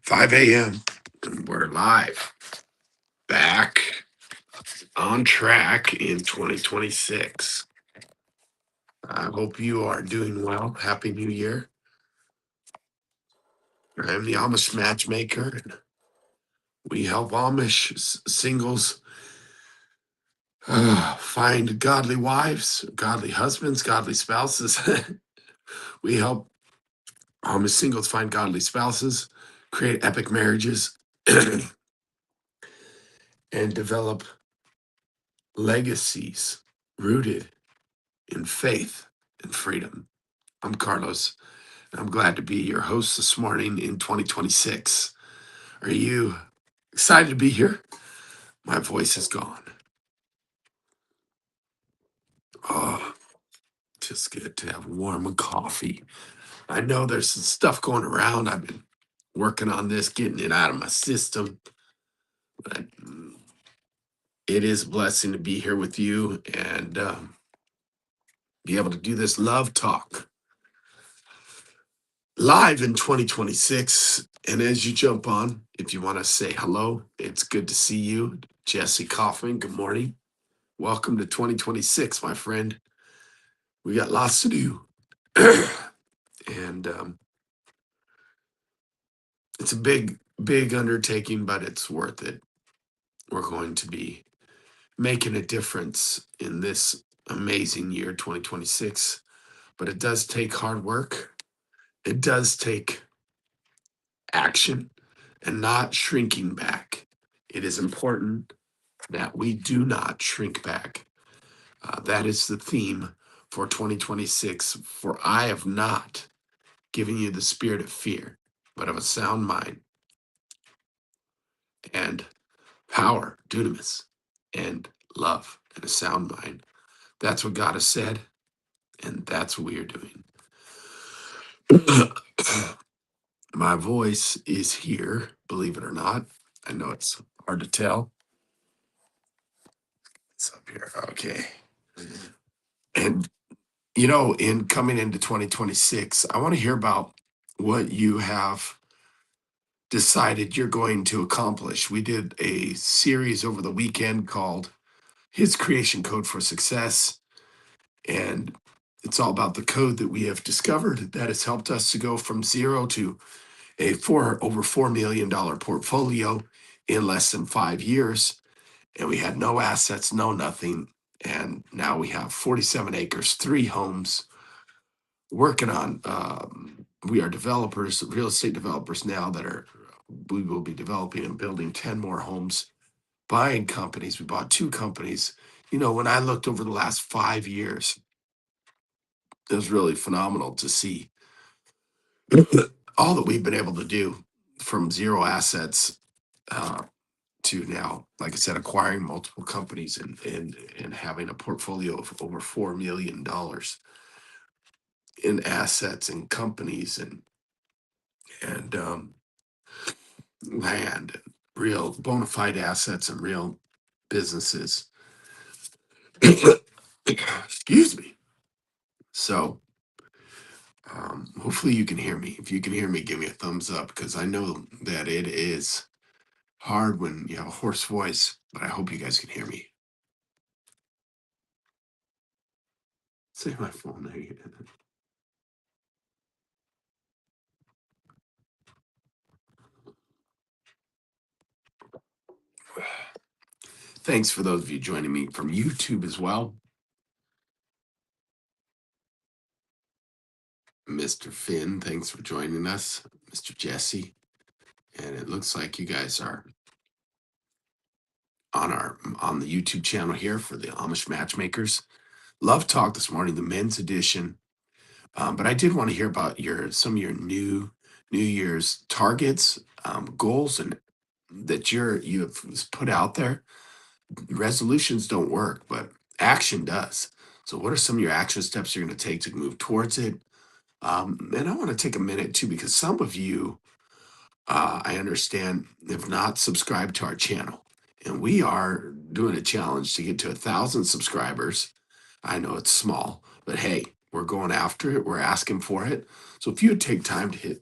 5 a.m. and we're live, back on track in 2026. I hope you are doing well. Happy New Year. I'm the Amish Matchmaker, and we help Amish singles find godly wives, godly husbands, godly spouses. We help Amish singles find godly spouses, create epic marriages, and develop legacies rooted in faith and freedom. I'm Carlos, and I'm glad to be your host this morning in 2026. Are you excited to be here? My voice is gone. Oh, just good to have warm coffee. I know there's some stuff going around. I've been working on this, getting it out of my system. But it is a blessing to be here with you and be able to do this love talk live in 2026. And as you jump on, if you want to say hello, it's good to see you. Jesse Kaufman, good morning. Welcome to 2026, my friend. We got lots to do. And it's a big undertaking, but it's worth it. We're going to be making a difference in this amazing year, 2026. But it does take hard work. It does take action and not shrinking back. It is important that we do not shrink back. That is the theme for 2026. For I have not given you the spirit of fear, but of a sound mind and power, dunamis, and love and a sound mind. That's what God has said, and that's what we are doing. My voice is here, believe it or not. I know it's hard to tell. It's up here. Okay. And in coming into 2026, I want to hear about what you have decided you're going to accomplish. We did a series over the weekend called His Creation Code for Success. And it's all about the code that we have discovered that has helped us to go from zero to over $4 million portfolio in less than 5 years. And we had no assets, no nothing. And now we have 47 acres, 3 homes, working on. We are developers, real estate developers now we will be developing and building 10 more homes, buying companies. We bought 2 companies. When I looked over the last 5 years, it was really phenomenal to see all that we've been able to do from zero assets to now, like I said, acquiring multiple companies and having a portfolio of over $4 million in assets and companies and land, and real bona fide assets and real businesses. Excuse me. So hopefully you can hear me. If you can hear me, give me a thumbs up, because I know that it is hard when you have a hoarse voice, but I hope you guys can hear me. Save my phone there. Thanks for those of you joining me from YouTube as well. Mr. Finn, thanks for joining us. Mr. Jesse. And it looks like you guys are on the YouTube channel here for the Amish Matchmakers. Love Talk this morning, the men's edition. But I did want to hear about some of your New Year's targets, goals, and that you have put out there. Resolutions don't work, but action does. So, what are some of your action steps you're going to take to move towards it? And I want to take a minute too, because some of you, I understand, have not subscribed to our channel, and we are doing a challenge to get to 1,000 subscribers. I know it's small, but hey, we're going after it. We're asking for it. So if you would take time to hit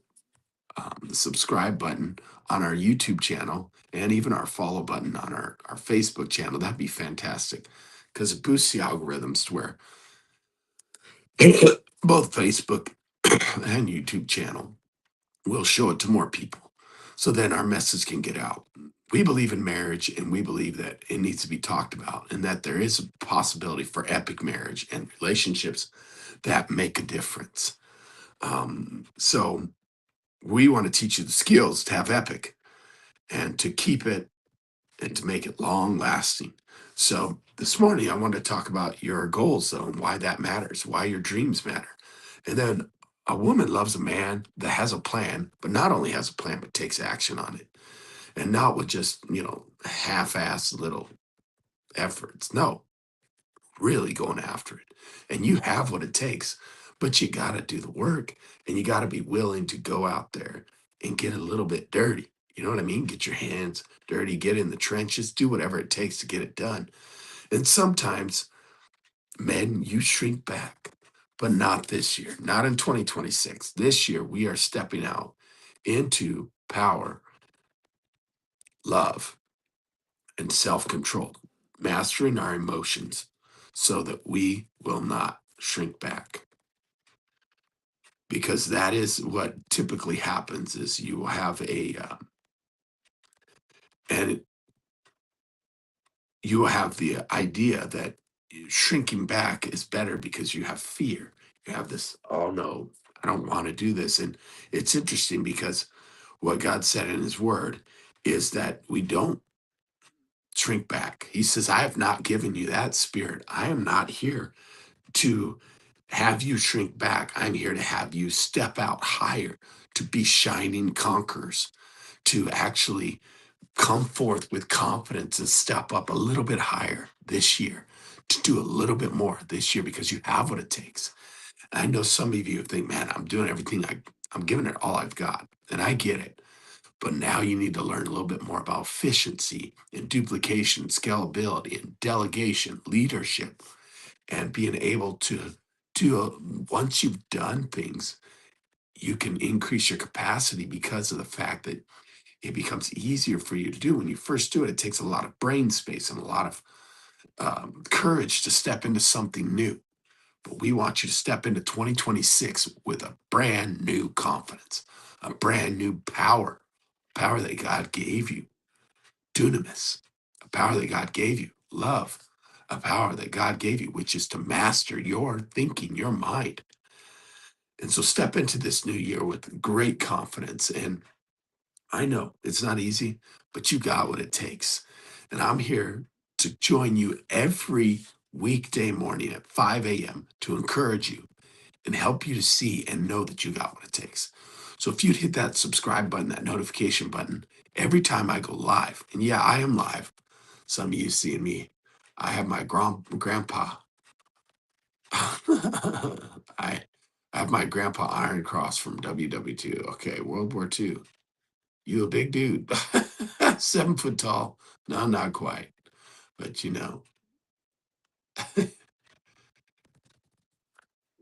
the subscribe button on our YouTube channel and even our follow button on our Facebook channel. That'd be fantastic because it boosts the algorithms to where both Facebook and YouTube channel will show it to more people. So then our message can get out. We believe in marriage and we believe that it needs to be talked about and that there is a possibility for epic marriage and relationships that make a difference. So we want to teach you the skills to have epic and to keep it and to make it long lasting. So this morning, I wanted to talk about your goals, though, and why that matters, why your dreams matter. And then a woman loves a man that has a plan, but not only has a plan, but takes action on it and not with just, half ass little efforts. No, really going after it. And you have what it takes, but you got to do the work and you got to be willing to go out there and get a little bit dirty. You know what I mean? Get your hands dirty, get in the trenches, do whatever it takes to get it done. And sometimes, men, you shrink back, but not this year, not in 2026. This year, we are stepping out into power, love, and self control, mastering our emotions so that we will not shrink back. Because that is what typically happens is you will have and you will have the idea that shrinking back is better because you have fear. You have this, oh no, I don't want to do this. And it's interesting because what God said in his word is that we don't shrink back. He says, I have not given you that spirit. I am not here to have you shrink back. I'm here to have you step out higher, to be shining conquerors, to actually come forth with confidence and step up a little bit higher this year, to do a little bit more this year because you have what it takes. And I know some of you think, man, I'm doing everything I'm giving it all I've got. And I get it. But now you need to learn a little bit more about efficiency and duplication, scalability and delegation, leadership, and being able to once you've done things, you can increase your capacity because of the fact that it becomes easier for you to do. When you first do it, it takes a lot of brain space and a lot of courage to step into something new. But we want you to step into 2026 with a brand new confidence, a brand new power that God gave you, dunamis, a power that God gave you, love, a power that God gave you, which is to master your thinking, your mind. And so step into this new year with great confidence. And I know it's not easy, but you got what it takes. And I'm here to join you every weekday morning at 5 a.m. to encourage you and help you to see and know that you got what it takes. So if you'd hit that subscribe button, that notification button, every time I go live, and yeah, I am live. Some of you seeing me. I have my grandpa. I have my grandpa Iron Cross from WW2. Okay, World War II. You a big dude, 7 foot tall. No, not quite, but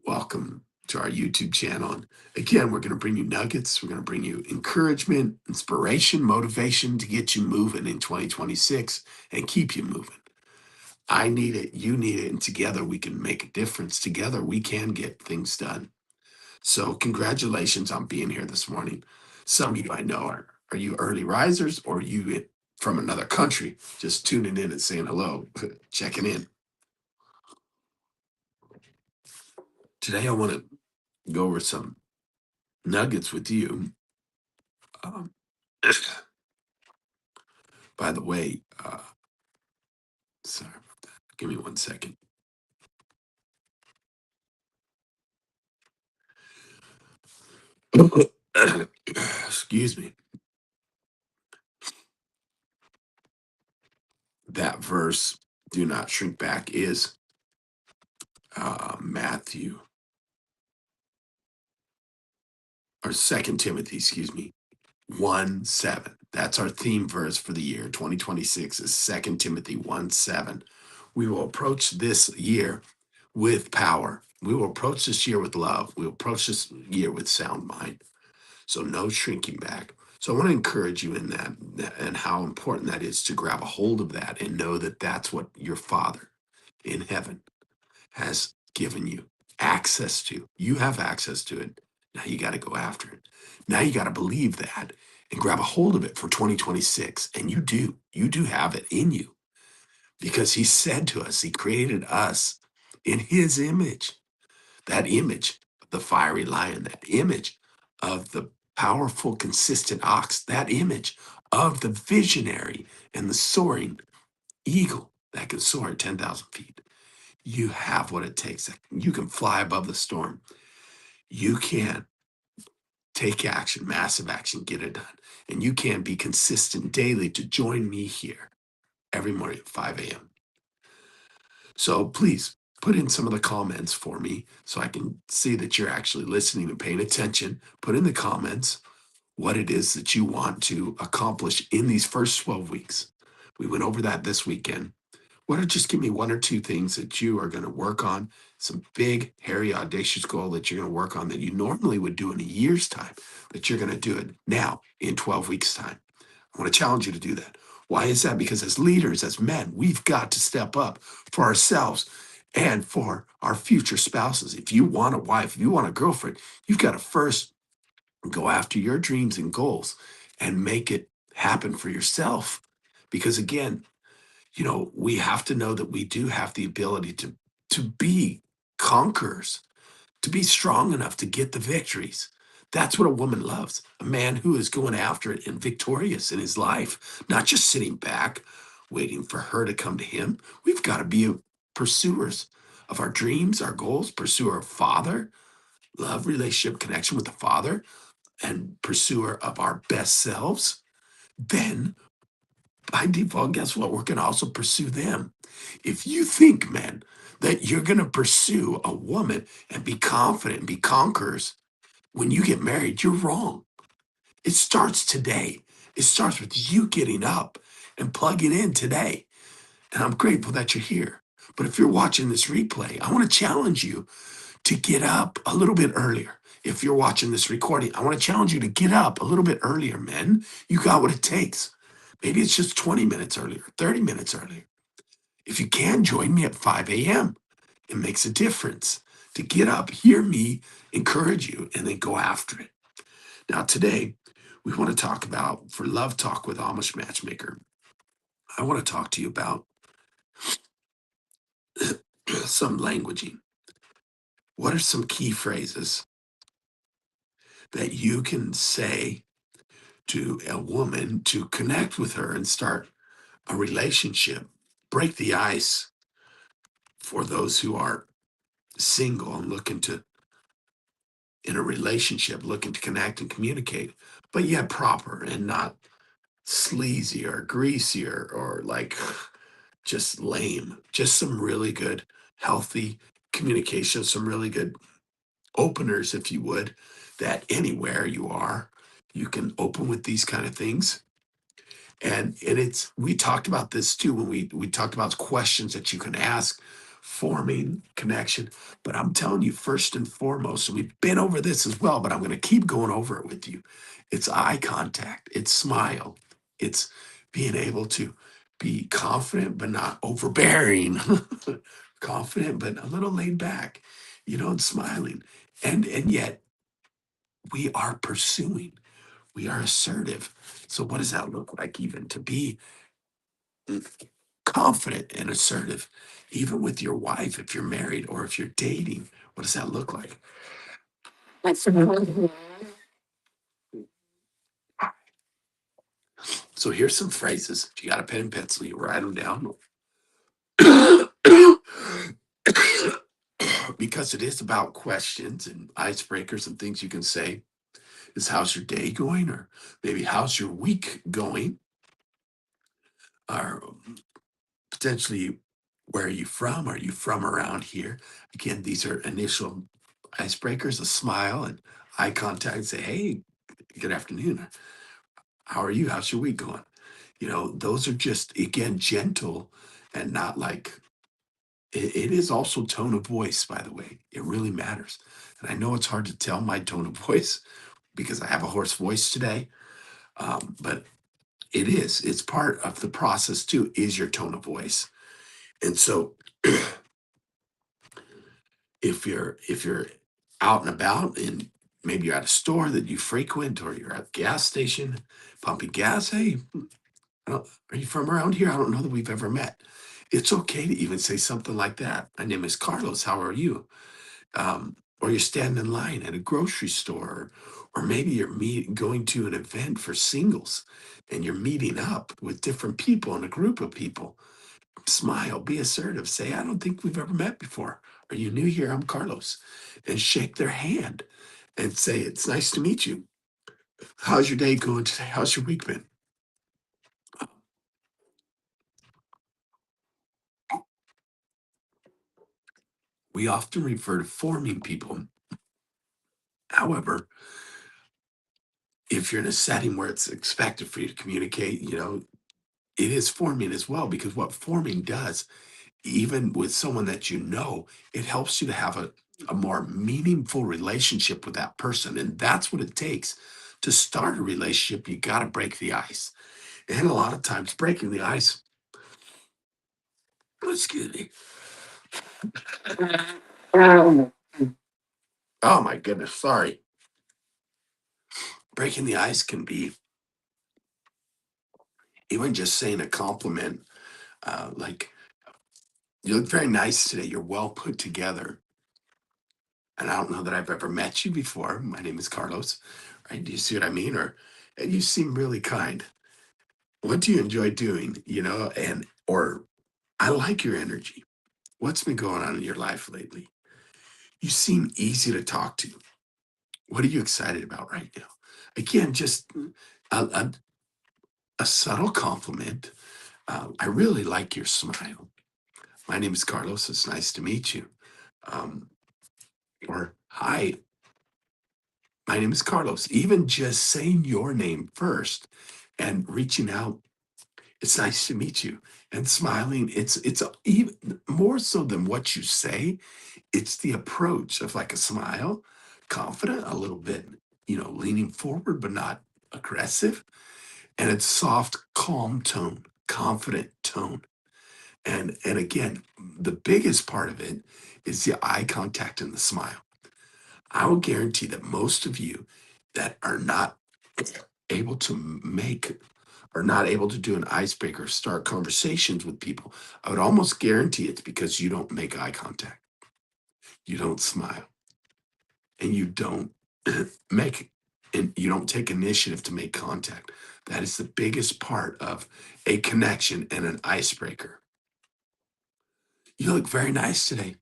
welcome to our YouTube channel. And again, we're going to bring you nuggets. We're going to bring you encouragement, inspiration, motivation to get you moving in 2026 and keep you moving. I need it. You need it. And together we can make a difference. Together we can get things done. So congratulations on being here this morning. Some of you I know are you early risers or you from another country just tuning in and saying hello, checking in. Today I want to go over some nuggets with you. Um, by the way, sorry about that. Give me 1 second. Excuse me. That verse, do not shrink back, is Matthew or Second Timothy, excuse me, 1:7. That's our theme verse for the year 2026 is 2 Timothy 1:7. We will approach this year with power. We will approach this year with love. We will approach this year with sound mind. So no shrinking back. So I want to encourage you in that and how important that is to grab a hold of that and know that that's what your Father in heaven has given you access to. You have access to it. Now you got to go after it. Now you got to believe that and grab a hold of it for 2026. And you do. You do have it in you because he said to us, he created us in his image, that image of the fiery lion, that image of the powerful, consistent ox, that image of the visionary and the soaring eagle that can soar at 10,000 feet. You have what it takes. You can fly above the storm. You can take action, massive action, get it done. And you can be consistent daily to join me here every morning at 5 a.m. So please put in some of the comments for me so I can see that you're actually listening and paying attention. Put in the comments what it is that you want to accomplish in these first 12 weeks. We went over that this weekend. Why don't you just give me one or two things that you are going to work on, some big, hairy, audacious goal that you're going to work on that you normally would do in a year's time, that you're going to do it now in 12 weeks' time. I want to challenge you to do that. Why is that? Because as leaders, as men, we've got to step up for ourselves and for our future spouses. If you want a wife, if you want a girlfriend, you've got to first go after your dreams and goals and make it happen for yourself. Because again, we have to know that we do have the ability to be conquerors, to be strong enough to get the victories. That's what a woman loves. A man who is going after it and victorious in his life, not just sitting back waiting for her to come to him. We've got to be pursuers of our dreams, our goals, pursue our Father, love, relationship, connection with the Father, and pursuer of our best selves. Then by default, guess what? We're going to also pursue them. If you think, man, that you're going to pursue a woman and be confident and be conquerors when you get married, you're wrong. It starts today. It starts with you getting up and plugging in today. And I'm grateful that you're here. But if you're watching this replay, I want to challenge you to get up a little bit earlier. If you're watching this recording, I want to challenge you to get up a little bit earlier, men. You got what it takes. Maybe it's just 20 minutes earlier, 30 minutes earlier. If you can, join me at 5 a.m. It makes a difference to get up, hear me, encourage you, and then go after it. Now, today, we want to talk about, for Love Talk with Amish Matchmaker, I want to talk to you about some languaging. What are some key phrases that you can say to a woman to connect with her and start a relationship, break the ice for those who are single and looking to, in a relationship, looking to connect and communicate, but yet proper and not sleazy or greasy or like just lame. Just some really good, healthy communication, some really good openers, if you would, that anywhere you are, you can open with these kind of things. And it's, we talked about this too when we talked about questions that you can ask, forming connection. But I'm telling you, first and foremost, and we've been over this as well, but I'm going to keep going over it with you. It's eye contact, it's smile, it's being able to be confident but not overbearing, confident but a little laid back, and smiling. And yet we are pursuing, we are assertive. So what does that look like, even to be confident and assertive, even with your wife, if you're married or if you're dating? What does that look like? So here's some phrases. If you got a pen and pencil, you write them down. Because it is about questions and icebreakers and things you can say. Is how's your day going? Or maybe how's your week going? Or potentially, where are you from? Are you from around here? Again, these are initial icebreakers, a smile and eye contact. Say, hey, good afternoon. How are you? How's your week going? Those are just, again, gentle and not like, it is also tone of voice, by the way. It really matters. And I know it's hard to tell my tone of voice because I have a hoarse voice today. But it's part of the process too, is your tone of voice. And so if you're out and about and maybe you're at a store that you frequent or you're at a gas station pumping gas, hey, are you from around here? I don't know that we've ever met. It's okay to even say something like that. My name is Carlos. How are you? Or you're standing in line at a grocery store, or maybe going to an event for singles and you're meeting up with different people in a group of people. Smile, be assertive, say, I don't think we've ever met before. Are you new here? I'm Carlos. And shake their hand and say, it's nice to meet you. How's your day going today? How's your week been? We often refer to forming people. However, if you're in a setting where it's expected for you to communicate, it is forming as well, because what forming does, even with someone that it helps you to have a more meaningful relationship with that person. And that's what it takes to start a relationship. You got to break the ice. And a lot of times, breaking the ice, excuse me. Oh my goodness, sorry. Breaking the ice can be even just saying a compliment, like, you look very nice today. You're well put together. And I don't know that I've ever met you before. My name is Carlos. Right? Do you see what I mean? And you seem really kind. What do you enjoy doing? Or I like your energy. What's been going on in your life lately? You seem easy to talk to. What are you excited about right now? Again, just a subtle compliment. I really like your smile. My name is Carlos. It's nice to meet you. Um, or, hi, my name is Carlos. Even just saying your name first and reaching out, it's nice to meet you, and smiling. Even more so than what you say. It's the approach of like a smile, confident, a little bit, leaning forward, but not aggressive. And it's soft, calm tone, confident tone. And again, the biggest part of it is the eye contact and the smile. I will guarantee that most of you that are not able to make are not able to do an icebreaker, start conversations with people, I would almost guarantee it's because you don't make eye contact, you don't smile, and you don't make and you don't take initiative to make contact. That is the biggest part of a connection and an icebreaker. You look very nice today.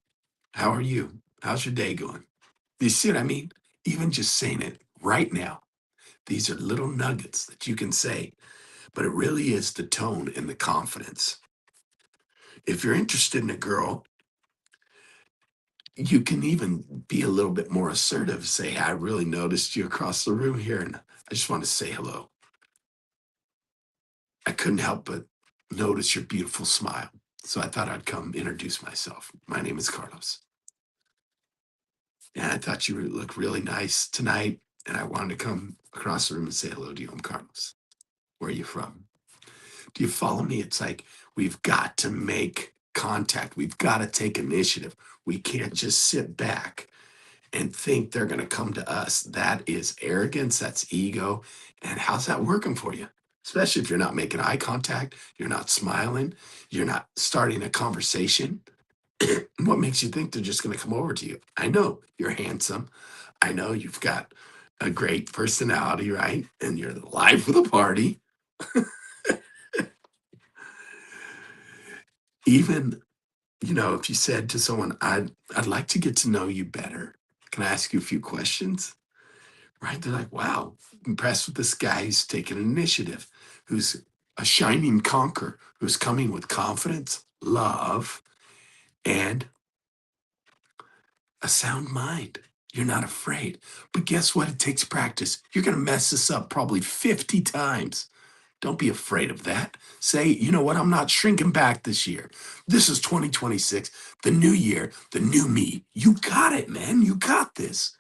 How are you? How's your day going? You see what I mean? Even just saying it right now, these are little nuggets that you can say, but it really is the tone and the confidence. If you're interested in a girl, you can even be a little bit more assertive. Say, I really noticed you across the room here, and I just want to say hello. I couldn't help but notice your beautiful smile. So I thought I'd come introduce myself. My name is Carlos. And I thought you would look really nice tonight. And I wanted to come across the room and say hello to you. I'm Carlos. Where are you from? Do you follow me? It's like we've got to make contact. We've got to take initiative. We can't just sit back and think they're going to come to us. That is arrogance. That's ego. And how's that working for you? Especially if you're not making eye contact, you're not smiling, you're not starting a conversation. What makes you think they're just going to come over to you? I know you're handsome. I know you've got a great personality, right? And you're the life of the party. Even, if you said to someone, I'd like to get to know you better. Can I ask you a few questions? Right? They're like, wow, impressed with this guy who's taking initiative, who's a shining conqueror, who's coming with confidence, love, and a sound mind. You're not afraid. But guess what? It takes practice. You're going to mess this up probably 50 times. Don't be afraid of that. Say, you know what? I'm not shrinking back this year. This is 2026, the new year, the new me. You got it, man. You got this.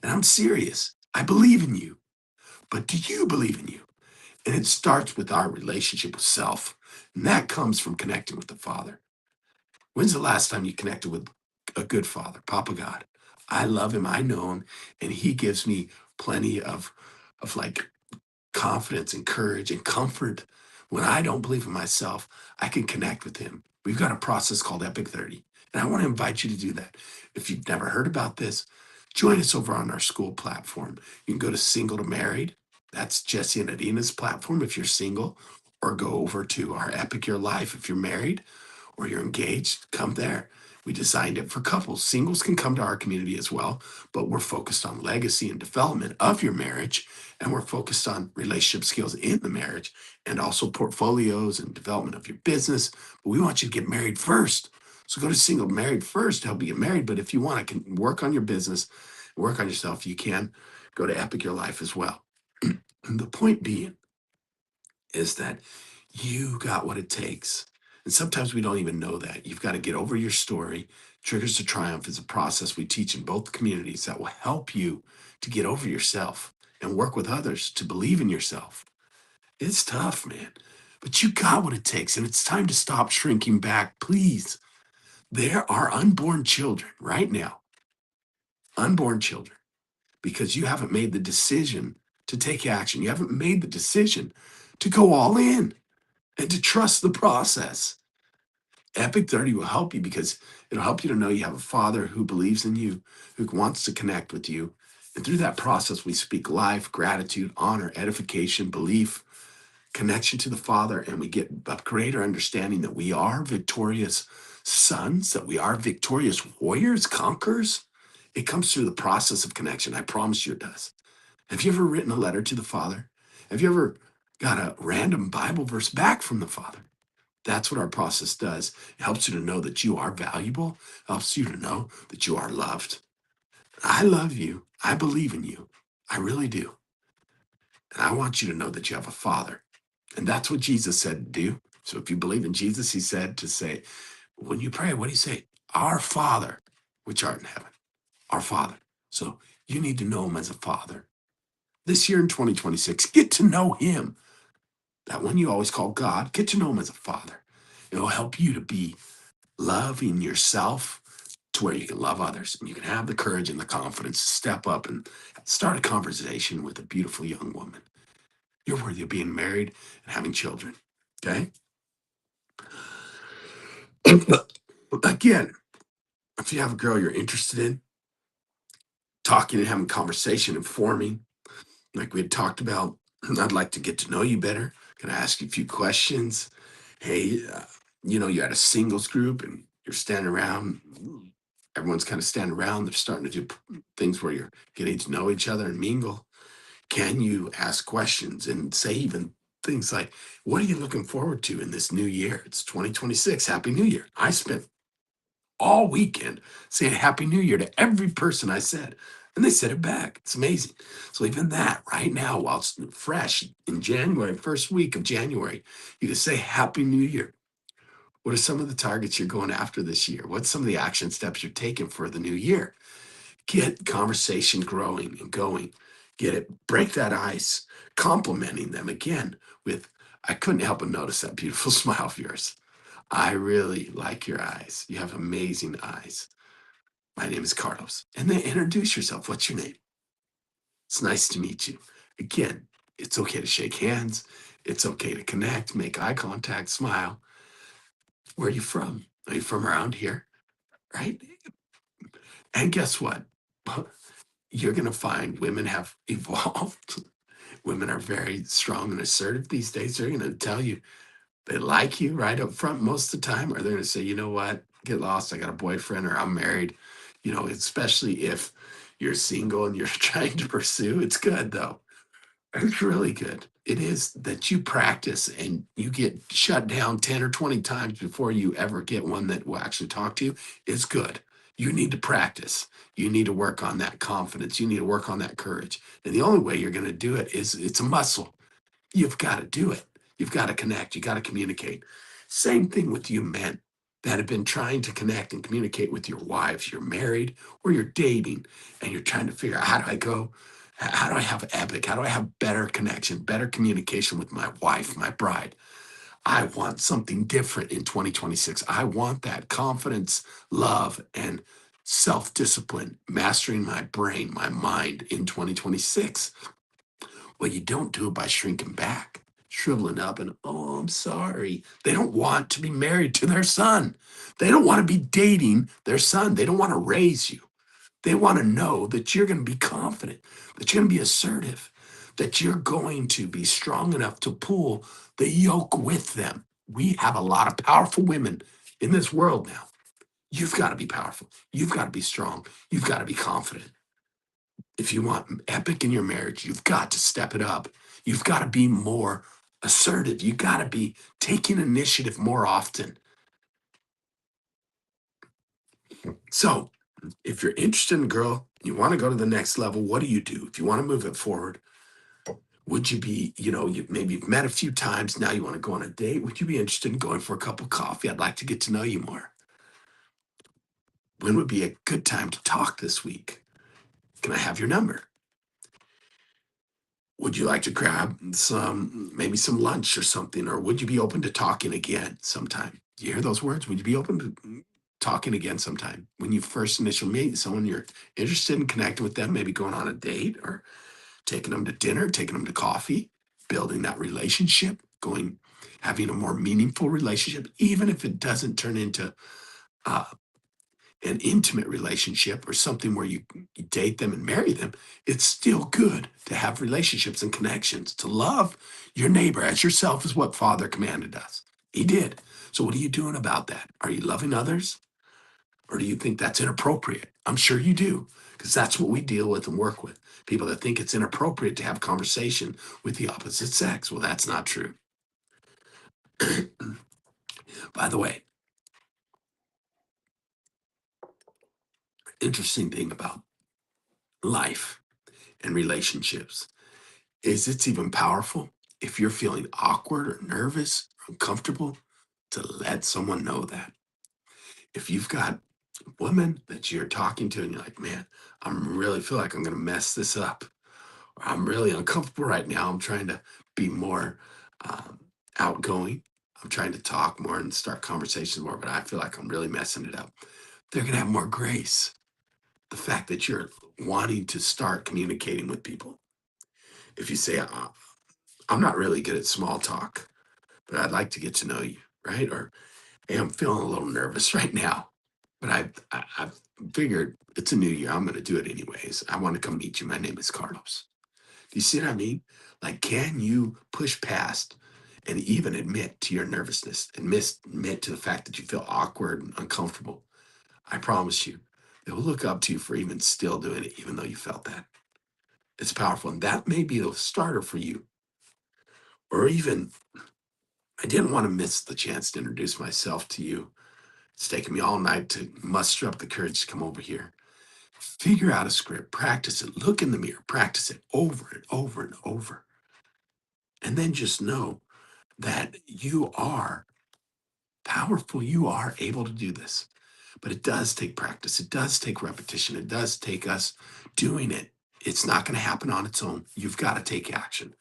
And I'm serious. I believe in you, but do you believe in you? And it starts with our relationship with self. And that comes from connecting with the Father. When's the last time you connected with a good Father, Papa God? I love him. I know him. And he gives me plenty of like confidence and courage and comfort. When I don't believe in myself, I can connect with him. We've got a process called Epic 30. And I want to invite you to do that. If you've never heard about this, join us over on our school platform. You can go to Single to Married. That's Jesse and Adina's platform if you're single, or go over to our Epic Your Life if you're married or you're engaged, come there. We designed it for couples. Singles can come to our community as well, but we're focused on legacy and development of your marriage, and we're focused on relationship skills in the marriage and also portfolios and development of your business. But we want you to get married first. So go to Single Married First to help you get married. But if you want to work on your business, work on yourself, you can go to Epic Your Life as well. And the point being is that you got what it takes. And sometimes we don't even know that. You've got to get over your story. Triggers to Triumph is a process we teach in both communities that will help you to get over yourself and work with others to believe in yourself. It's tough, man, but you got what it takes. And it's time to stop shrinking back, please. There are unborn children right now, unborn children, because you haven't made the decision to take action. You haven't made the decision to go all in and to trust the process. Epic 30 will help you because it'll help you to know you have a Father who believes in you, who wants to connect with you. And through that process, we speak life, gratitude, honor, edification, belief, connection to the Father, and we get a greater understanding that we are victorious sons, that we are victorious warriors, conquerors. It comes through the process of connection. I promise you it does. Have you ever written a letter to the Father? Have you ever got a random Bible verse back from the Father? That's what our process does. It helps you to know that you are valuable, helps you to know that you are loved. I love you. I believe in you. I really do. And I want you to know that you have a Father. And that's what Jesus said to do. So if you believe in Jesus, he said to say, when you pray, what do you say? Our Father, which art in heaven, our Father. So you need to know him as a Father. This year in 2026, get to know him. That one you always call God, get to know him as a Father. It will help you to be loving yourself to where you can love others and you can have the courage and the confidence to step up and start a conversation with a beautiful young woman. You're worthy of being married and having children. Okay? Again, if you have a girl you're interested in, talking and having conversation and forming, like we had talked about, I'd like to get to know you better. Can I ask you a few questions? Hey, you're at a singles group and you're standing around. Everyone's kind of standing around. They're starting to do things where you're getting to know each other and mingle. Can you ask questions and say even things like, what are you looking forward to in this new year? It's 2026. Happy New Year. I spent all weekend saying Happy New Year to every person I said. And they said it back. It's amazing. So even that right now, while it's fresh in January, first week of January, you can say Happy New Year. What are some of the targets you're going after this year? What's some of the action steps you're taking for the new year? Get conversation growing and going. Get it, break that ice, complimenting them again with, I couldn't help but notice that beautiful smile of yours. I really like your eyes. You have amazing eyes. My name is Carlos. And then introduce yourself. What's your name? It's nice to meet you. Again, it's okay to shake hands. It's okay to connect, make eye contact, smile. Where are you from? Are you from around here? Right? And guess what? You're going to find women have evolved. Women are very strong and assertive these days. They're going to tell you they like you right up front most of the time, or they're going to say, you know what, get lost. I got a boyfriend or I'm married. Especially if you're single and you're trying to pursue. It's good though. It's really good. It is that you practice and you get shut down 10 or 20 times before you ever get one that will actually talk to you. It's good. You need to practice. You need to work on that confidence. You need to work on that courage. And the only way you're going to do it is it's a muscle. You've got to do it. You've got to connect. You got to communicate. Same thing with you men that have been trying to connect and communicate with your wives. You're married or you're dating and you're trying to figure out how do I go How do I have epic? How do I have better connection, better communication with my wife, my bride? I want something different in 2026. I want that confidence, love, and self discipline, mastering my brain, my mind in 2026. Well, you don't do it by shrinking back, shriveling up, and, oh, I'm sorry. They don't want to be married to their son. They don't want to be dating their son. They don't want to raise you. They want to know that you're going to be confident, that you're going to be assertive, that you're going to be strong enough to pull the yoke with them. We have a lot of powerful women in this world now. You've got to be powerful. You've got to be strong. You've got to be confident. If you want epic in your marriage, you've got to step it up. You've got to be more assertive. You've got to be taking initiative more often. So, if you're interested in a girl, you want to go to the next level, what do you do? If you want to move it forward, would you be, maybe you've met a few times, now you want to go on a date? Would you be interested in going for a cup of coffee? I'd like to get to know you more. When would be a good time to talk this week? Can I have your number? Would you like to grab maybe some lunch or something? Or would you be open to talking again sometime? Do you hear those words? Would you be open to talking again sometime? When you first initially meet someone, you're interested in connecting with them, maybe going on a date or taking them to dinner, taking them to coffee, building that relationship, having a more meaningful relationship, even if it doesn't turn into uh, an intimate relationship or something where you date them and marry them. It's still good to have relationships and connections. To love your neighbor as yourself is what Father commanded us. He did. So what are you doing about that? Are you loving others? Or do you think that's inappropriate? I'm sure you do, because that's what we deal with and work with. People that think it's inappropriate to have conversation with the opposite sex. Well, that's not true. By the way, interesting thing about life and relationships is it's even powerful if you're feeling awkward or nervous or uncomfortable to let someone know that. If you've got a woman that you're talking to and you're like, man, I really feel like I'm going to mess this up. I'm really uncomfortable right now. I'm trying to be more um, outgoing. I'm trying to talk more and start conversations more, but I feel like I'm really messing it up. They're going to have more grace. The fact that you're wanting to start communicating with people. If you say, I'm not really good at small talk, but I'd like to get to know you, right? Or, hey, I'm feeling a little nervous right now, but I've figured it's a new year. I'm going to do it anyways. I want to come meet you. My name is Carlos. Do you see what I mean? Like, can you push past and even admit to your nervousness and admit to the fact that you feel awkward and uncomfortable? I promise you, they will look up to you for even still doing it, even though you felt that. It's powerful. And that may be a starter for you. Or even, I didn't want to miss the chance to introduce myself to you. It's taken me all night to muster up the courage to come over here. Figure out a script, practice it, look in the mirror, practice it over and over and over. And then just know that you are powerful. You are able to do this. But it does take practice. It does take repetition. It does take us doing it. It's not going to happen on its own. You've got to take action.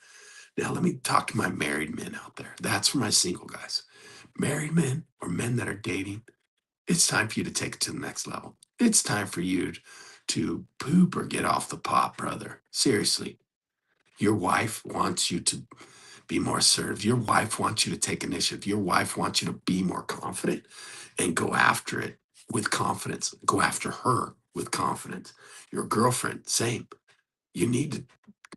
Now, let me talk to my married men out there. That's for my single guys. Married men or men that are dating, it's time for you to take it to the next level. It's time for you to poop or get off the pot, brother. Seriously. Your wife wants you to be more assertive. Your wife wants you to take initiative. Your wife wants you to be more confident and go after it with confidence. Go after her with confidence. Your girlfriend, same. You need to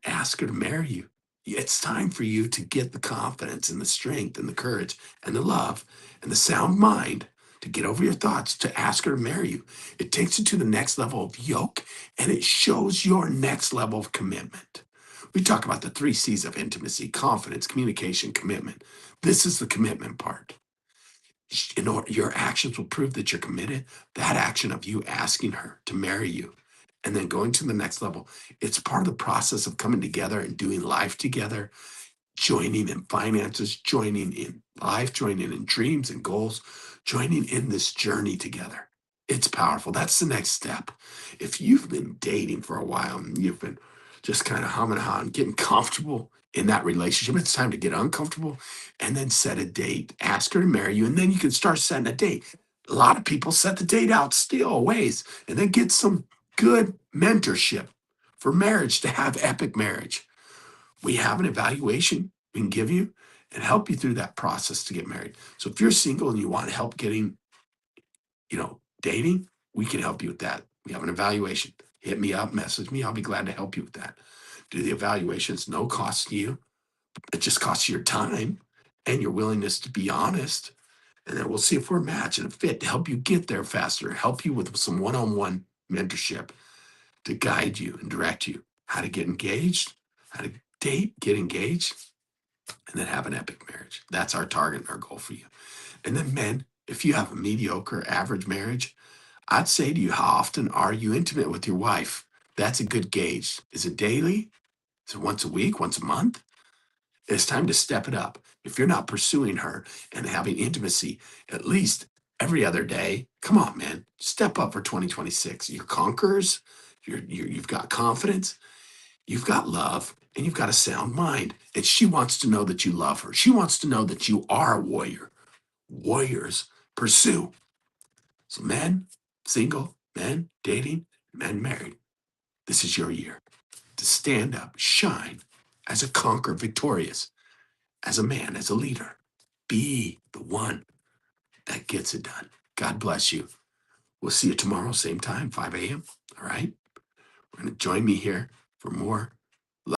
ask her to marry you. It's time for you to get the confidence and the strength and the courage and the love and the sound mind to get over your thoughts to ask her to marry you. It takes you to the next level of yoke and it shows your next level of commitment. We talk about the 3 C's of intimacy: confidence, communication, commitment. This is the commitment part. Your actions will prove that you're committed. That action of you asking her to marry you and then going to the next level, it's part of the process of coming together and doing life together, joining in finances, joining in life, joining in dreams and goals, joining in this journey together. It's powerful. That's the next step. If you've been dating for a while and you've been just kind of humming on, getting comfortable in that relationship. It's time to get uncomfortable and then set a date. Ask her to marry you, and then you can start setting a date. A lot of people set the date out still ways and then get some good mentorship for marriage to have epic marriage. We have an evaluation we can give you and help you through that process to get married. So if you're single and you want help getting, dating, we can help you with that. We have an evaluation. Hit me up, message me. I'll be glad to help you with that. Do the evaluations, no cost to you. It just costs you your time and your willingness to be honest. And then we'll see if we're a match and a fit to help you get there faster, help you with some one-on-one mentorship to guide you and direct you how to get engaged, how to date, get engaged, and then have an epic marriage. That's our target and our goal for you. And then men, if you have a mediocre, average marriage, I'd say to you, how often are you intimate with your wife? That's a good gauge. Is it daily? Is it once a week, once a month? It's time to step it up. If you're not pursuing her and having intimacy at least every other day, come on, man, step up for 2026. You're conquerors. You've got confidence. You've got love, and you've got a sound mind. And she wants to know that you love her. She wants to know that you are a warrior. Warriors pursue. So, men, single, men, dating, men married. This is your year to stand up, shine as a conqueror, victorious, as a man, as a leader. Be the one that gets it done. God bless you. We'll see you tomorrow, same time, 5 a.m. All right? We're going to join me here for more